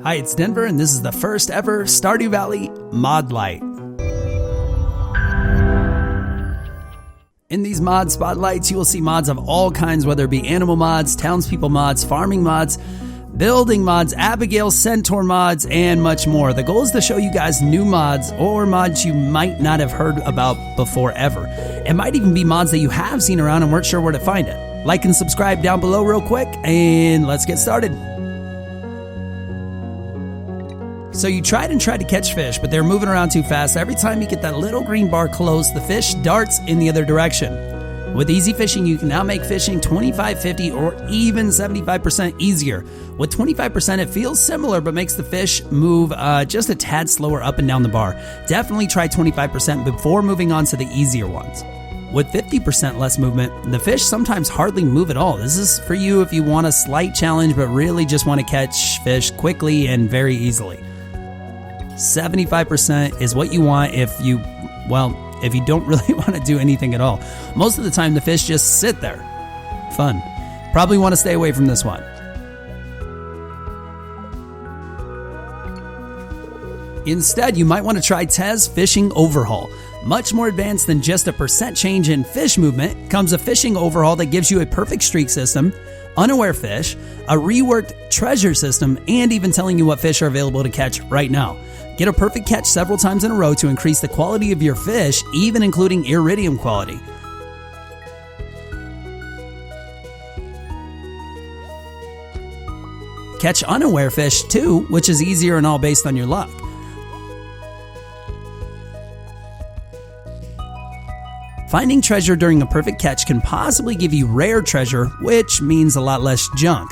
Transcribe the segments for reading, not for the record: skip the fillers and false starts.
Hi, it's Denver, and this is the first ever Stardew Valley Modlight. In these mod spotlights, you will see mods of all kinds, whether it be animal mods, townspeople mods, farming mods, building mods, Abigail Centaur mods, and much more. The goal is to show you guys new mods or mods you might not have heard about before ever. It might even be mods that you have seen around and weren't sure where to find it. Like and subscribe down below real quick, and let's get started. So you tried to catch fish, but they're moving around too fast. Every time you get that little green bar close, the fish darts in the other direction. With easy fishing, you can now make fishing 25, 50, or even 75% easier. With 25%, it feels similar, but makes the fish move just a tad slower up and down the bar. Definitely try 25% before moving on to the easier ones. With 50% less movement, the fish sometimes hardly move at all. This is for you if you want a slight challenge, but really just want to catch fish quickly and very easily. 75% is what you want if you don't really want to do anything at all. Most of the time, the fish just sit there. Fun. Probably want to stay away from this one. Instead, you might want to try Tez Fishing Overhaul. Much more advanced than just a percent change in fish movement comes a fishing overhaul that gives you a perfect streak system, unaware fish, a reworked treasure system, and even telling you what fish are available to catch right now. Get a perfect catch several times in a row to increase the quality of your fish, even including iridium quality. Catch unaware fish too, which is easier and all based on your luck. Finding treasure during a perfect catch can possibly give you rare treasure, which means a lot less junk.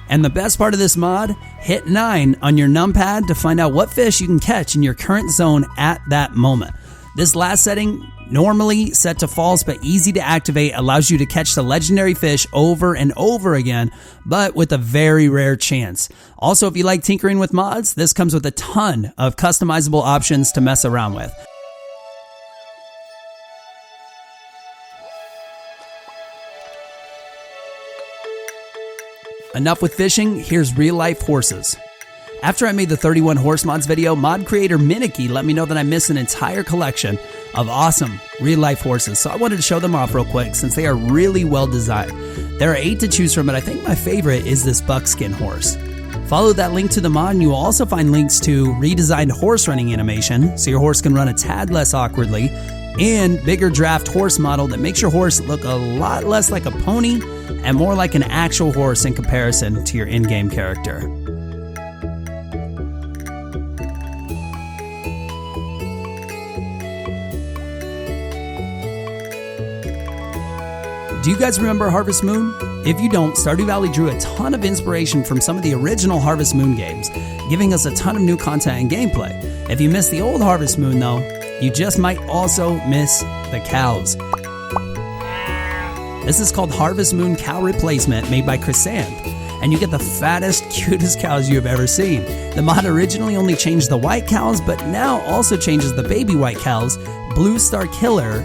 And the best part of this mod, hit 9 on your numpad to find out what fish you can catch in your current zone at that moment. This last setting, normally set to false but easy to activate, allows you to catch the legendary fish over and over again, but with a very rare chance. Also, if you like tinkering with mods, this comes with a ton of customizable options to mess around with. Enough with fishing, here's real-life horses. After I made the 31 horse mods video, mod creator Minicky let me know that I missed an entire collection of awesome real-life horses, so I wanted to show them off real quick since they are really well designed. There are 8 to choose from, but I think my favorite is this buckskin horse. Follow that link to the mod and you will also find links to redesigned horse running animation, so your horse can run a tad less awkwardly, and bigger draft horse model that makes your horse look a lot less like a pony and more like an actual horse in comparison to your in-game character. Do you guys remember Harvest Moon? If you don't, Stardew Valley drew a ton of inspiration from some of the original Harvest Moon games, giving us a ton of new content and gameplay. If you missed the old Harvest Moon though, you just might also miss the cows. This is called Harvest Moon Cow Replacement, made by Chrysanth, and you get the fattest, cutest cows you have ever seen. The mod originally only changed the white cows, but now also changes the baby white cows. Blue Star Killer,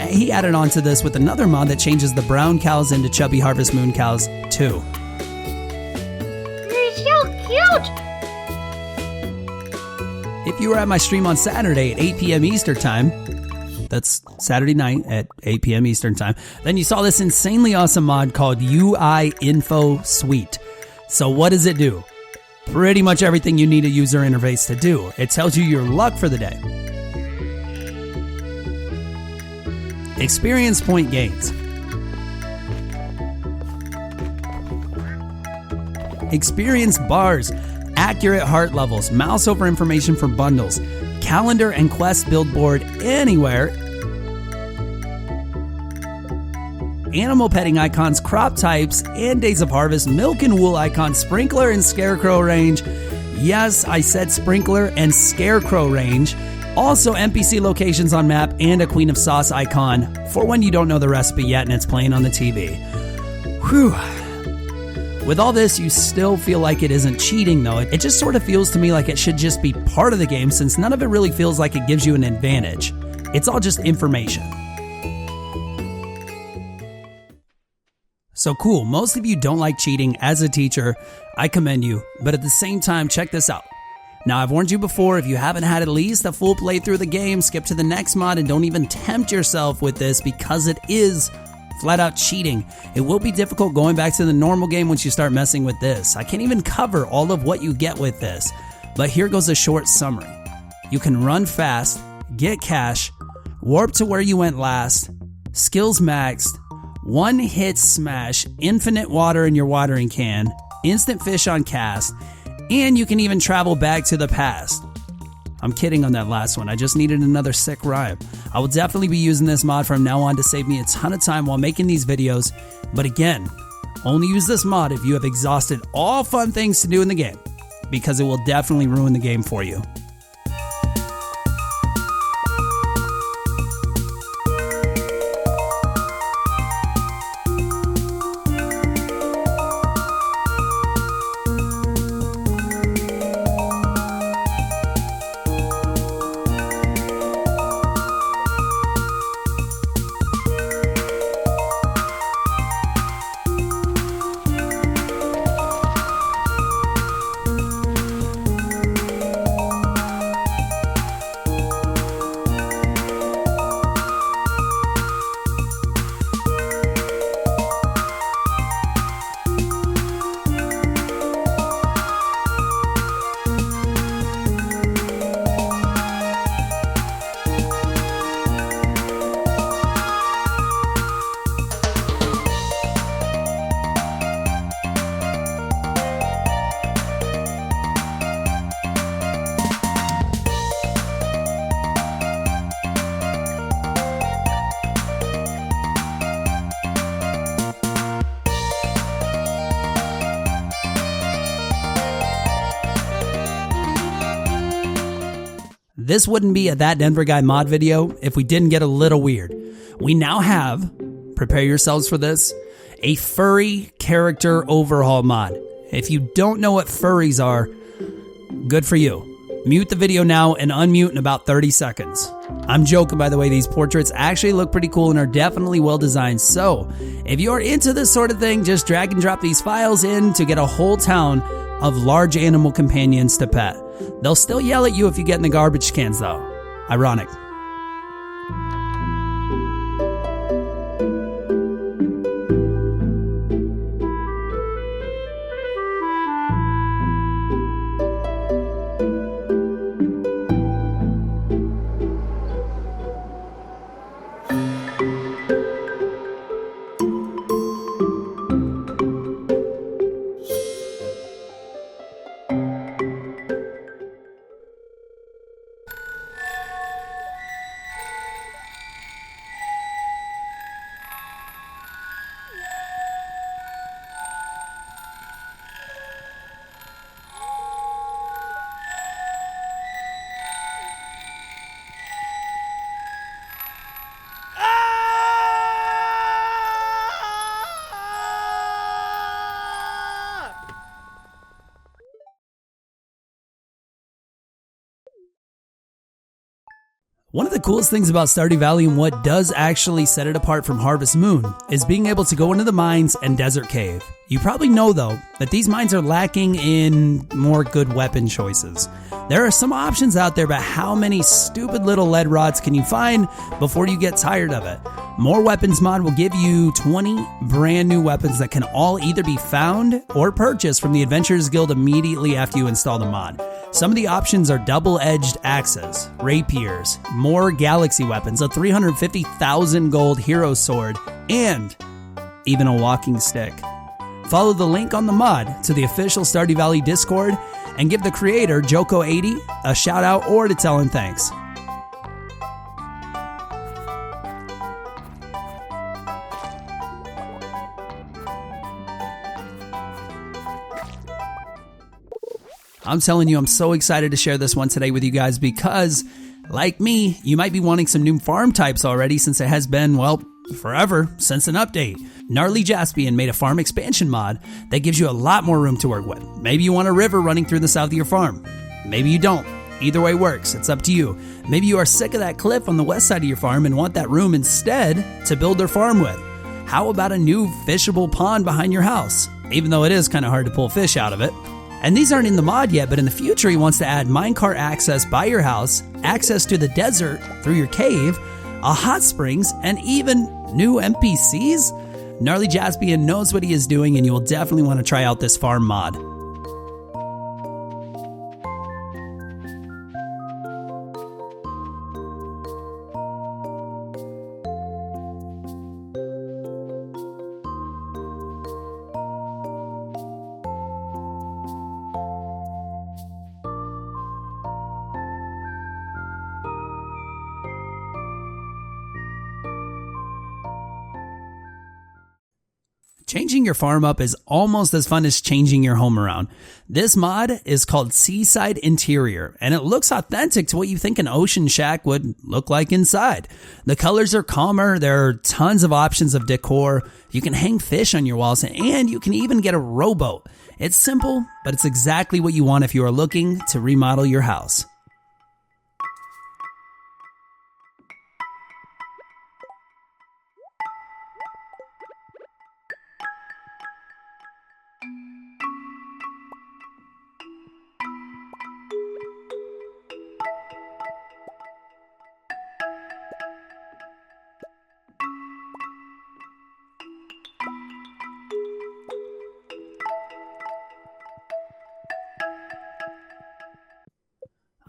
he added on to this with another mod that changes the brown cows into chubby Harvest Moon cows too. They're so cute! If you were at my stream on Saturday at 8 p.m. Eastern Time, that's Saturday night at 8 p.m. Eastern Time, then you saw this insanely awesome mod called UI Info Suite. So what does it do? Pretty much everything you need a user interface to do. It tells you your luck for the day. Experience point gains. Experience bars. Accurate heart levels. Mouse over information for bundles. Calendar and quest billboard anywhere. Animal petting icons, crop types, and days of harvest, milk and wool icons, sprinkler and scarecrow range. Yes, I said sprinkler and scarecrow range. Also NPC locations on map and a Queen of Sauce icon for when you don't know the recipe yet and it's playing on the TV. Whew. With all this, you still feel like it isn't cheating though. It just sort of feels to me like it should just be part of the game since none of it really feels like it gives you an advantage. It's all just information. So cool, most of you don't like cheating. As a teacher, I commend you, but at the same time, check this out. Now, I've warned you before, if you haven't had at least a full playthrough of the game, skip to the next mod and don't even tempt yourself with this because it is flat out cheating. It will be difficult going back to the normal game once you start messing with this. I can't even cover all of what you get with this, but here goes a short summary. You can run fast, get cash, warp to where you went last, skills maxed, one hit smash, infinite water in your watering can, instant fish on cast, and you can even travel back to the past. I'm kidding on that last one, I just needed another sick rhyme. I will definitely be using this mod from now on to save me a ton of time while making these videos, but again, only use this mod if you have exhausted all fun things to do in the game, because it will definitely ruin the game for you. This wouldn't be a That Denver Guy mod video if we didn't get a little weird. We now have, prepare yourselves for this, a furry character overhaul mod. If you don't know what furries are, good for you. Mute the video now and unmute in about 30 seconds. I'm joking, by the way, these portraits actually look pretty cool and are definitely well designed. So if you're into this sort of thing, just drag and drop these files in to get a whole town of large animal companions to pet. They'll still yell at you if you get in the garbage cans though. Ironic. One of the coolest things about Stardew Valley and what does actually set it apart from Harvest Moon is being able to go into the mines and Desert Cave. You probably know though that these mines are lacking in more good weapon choices. There are some options out there, but how many stupid little lead rods can you find before you get tired of it? MoreWeapons Mod will give you 20 brand new weapons that can all either be found or purchased from the Adventurers Guild immediately after you install the mod. Some of the options are double-edged axes, rapiers, more galaxy weapons, a 350,000 gold hero sword, and even a walking stick. Follow the link on the mod to the official Stardew Valley Discord and give the creator, Joko80, a shout out or to tell him thanks. I'm telling you, I'm so excited to share this one today with you guys because, like me, you might be wanting some new farm types already since it has been, well, forever since an update. Gnarly Jaspian made a farm expansion mod that gives you a lot more room to work with. Maybe you want a river running through the south of your farm. Maybe you don't. Either way works, it's up to you. Maybe you are sick of that cliff on the west side of your farm and want that room instead to build their farm with. How about a new fishable pond behind your house? Even though it is kind of hard to pull fish out of it. And these aren't in the mod yet, but in the future he wants to add minecart access by your house, access to the desert through your cave, a hot springs, and even new NPCs? Gnarly Jaspian knows what he is doing, and you will definitely want to try out this farm mod. Changing your farm up is almost as fun as changing your home around. This mod is called Seaside Interior, and it looks authentic to what you think an ocean shack would look like inside. The colors are calmer, there are tons of options of decor, you can hang fish on your walls, and you can even get a rowboat. It's simple, but it's exactly what you want if you are looking to remodel your house.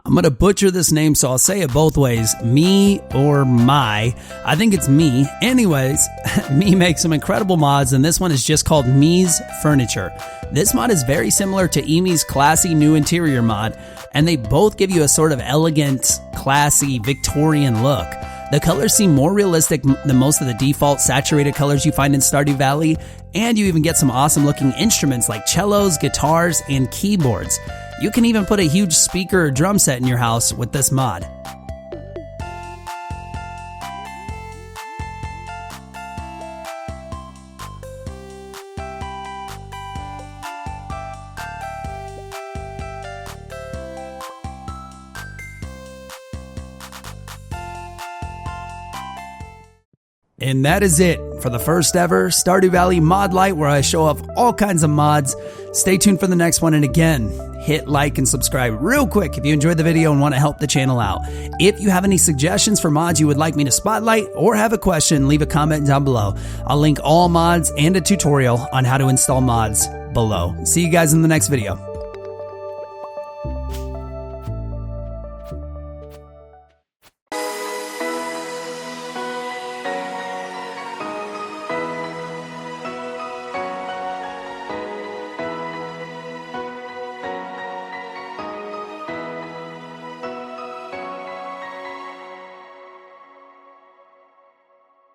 I'm going to butcher this name, so I'll say it both ways, me or my. I think it's me. Anyways, me makes some incredible mods, and this one is just called Me's Furniture. This mod is very similar to Emi's classy new interior mod, and they both give you a sort of elegant, classy, Victorian look. The colors seem more realistic than most of the default saturated colors you find in Stardew Valley, and you even get some awesome looking instruments like cellos, guitars, and keyboards. You can even put a huge speaker or drum set in your house with this mod. And that is it for the first ever Stardew Valley Modlight, where I show off all kinds of mods. Stay tuned for the next one, and again, hit like and subscribe real quick if you enjoyed the video and want to help the channel out. If you have any suggestions for mods you would like me to spotlight or have a question, leave a comment down below. I'll link all mods and a tutorial on how to install mods below. See you guys in the next video.